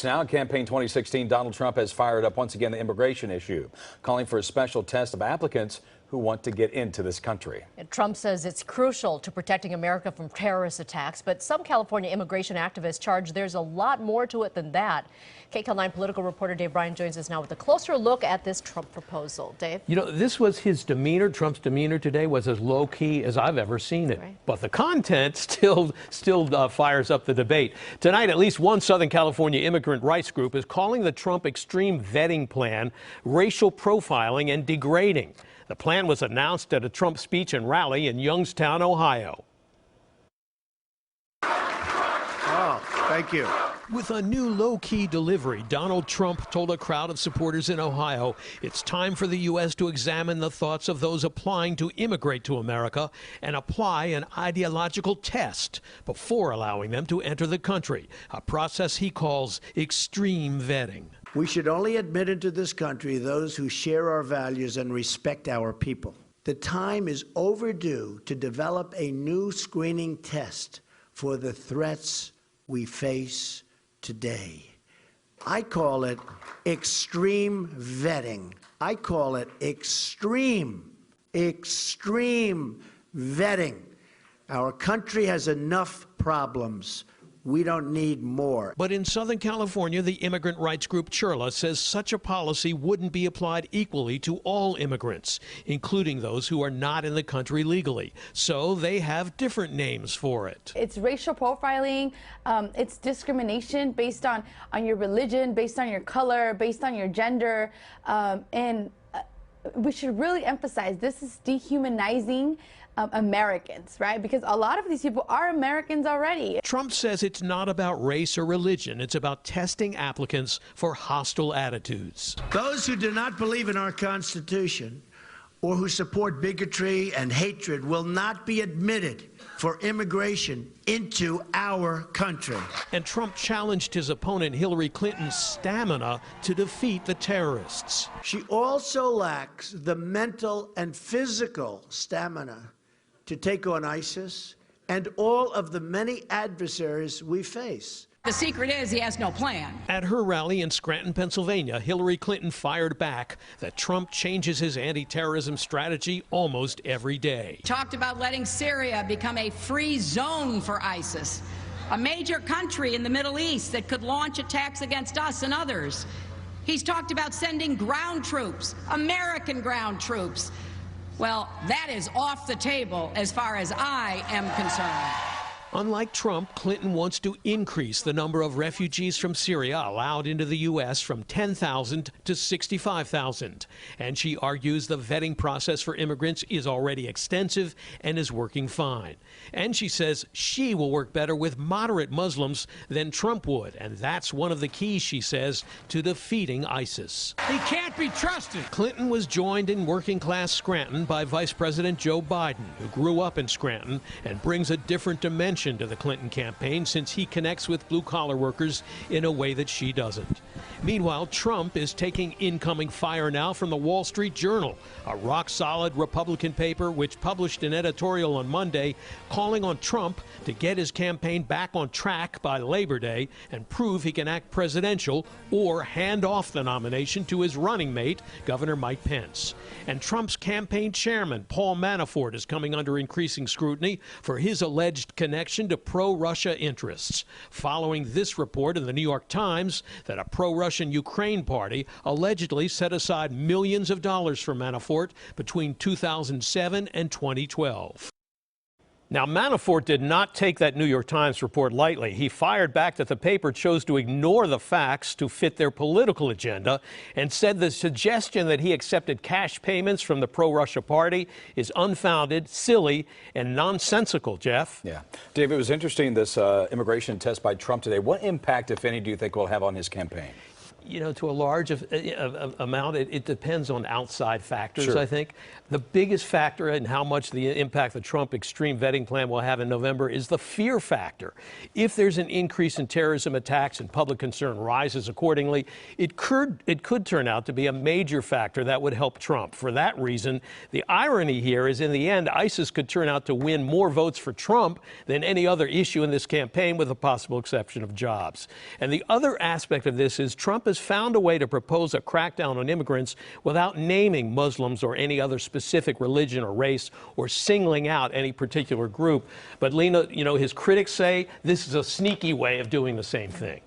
Now, campaign 2016, Donald Trump has fired up once again the immigration issue, calling for a special test of applicants who want to get into this country. And Trump says it's crucial to protecting America from terrorist attacks, but some California immigration activists charge there's a lot more to it than that. KCAL9 political reporter Bryan joins us now with a closer look at this Trump proposal. Dave? You know, this was his demeanor. Trump's demeanor today was as low-key as I've ever seen it. Right. But the content still fires up the debate. Tonight, at least one Southern California immigrant rights group is calling the Trump extreme vetting plan racial profiling and degrading. The plan was announced at a Trump speech and rally in Youngstown, Ohio. Oh, thank you. With a new low-key delivery, Donald Trump told a crowd of supporters in Ohio it's time for the U.S. to examine the thoughts of those applying to immigrate to America and apply an ideological test before allowing them to enter the country, a process he calls extreme vetting. We should only admit into this country those who share our values and respect our people. The time is overdue to develop a new screening test for the threats we face today. I call it extreme vetting. I call it extreme vetting. Our country has enough problems. We don't need more. But in Southern California, the immigrant rights group Chirla says such a policy wouldn't be applied equally to all immigrants, including those who are not in the country legally. So they have different names for it. It's racial profiling. It's discrimination based on your religion, based on your color, based on your gender. And we should really emphasize this is dehumanizing Americans, right? Because a lot of these people are Americans already. Trump says it's not about race or religion. It's about testing applicants for hostile attitudes. Those who do not believe in our Constitution or who support bigotry and hatred will not be admitted for immigration into our country. And Trump challenged his opponent Hillary Clinton's stamina to defeat the terrorists. She also lacks the mental and physical stamina to take on ISIS and all of the many adversaries we face. The secret is he has no plan. At her rally in Scranton, Pennsylvania, Hillary Clinton fired back that Trump changes his anti-terrorism strategy almost every day. Talked about letting Syria become a free zone for ISIS, a major country in the Middle East that could launch attacks against us and others. He's talked about sending ground troops, American ground troops. Well, that is off the table as far as I am concerned. Unlike Trump, Clinton wants to increase the number of refugees from Syria allowed into the U.S. from 10,000 to 65,000. And she argues the vetting process for immigrants is already extensive and is working fine. And she says she will work better with moderate Muslims than Trump would. And that's one of the keys, she says, to defeating ISIS. He can't be trusted. Clinton was joined in working-class Scranton by Vice President Joe Biden, who grew up in Scranton and brings a different dimension to the Clinton campaign since he connects with blue-collar workers in a way that she doesn't. Meanwhile, Trump is taking incoming fire now from the Wall Street Journal, a rock-solid Republican paper which published an editorial on Monday calling on Trump to get his campaign back on track by Labor Day and prove he can act presidential or hand off the nomination to his running mate, Governor Mike Pence. And Trump's campaign chairman, Paul Manafort, is coming under increasing scrutiny for his alleged connection to pro-Russia interests, following this report in the New York Times that a pro-Russian Ukraine party allegedly set aside millions of dollars for Manafort between 2007 and 2012. Now, Manafort did not take that New York Times report lightly. He fired back that the paper chose to ignore the facts to fit their political agenda and said the suggestion that he accepted cash payments from the pro-Russia party is unfounded, silly, and nonsensical, Jeff. Yeah. Dave, it was interesting, this immigration test by Trump today. What impact, if any, do you think will have on his campaign? You know, to a large amount, it depends on outside factors, Sure. I think. The biggest factor in how much the impact the Trump extreme vetting plan will have in November is the fear factor. If there's an increase in terrorism attacks and public concern rises accordingly, it could turn out to be a major factor that would help Trump. For that reason, the irony here is in the end, ISIS could turn out to win more votes for Trump than any other issue in this campaign, with the possible exception of jobs. And the other aspect of this is Trump has found a way to propose a crackdown on immigrants without naming Muslims or any other specific religion or race or singling out any particular group. But Lena, you know, his critics say this is a sneaky way of doing the same thing.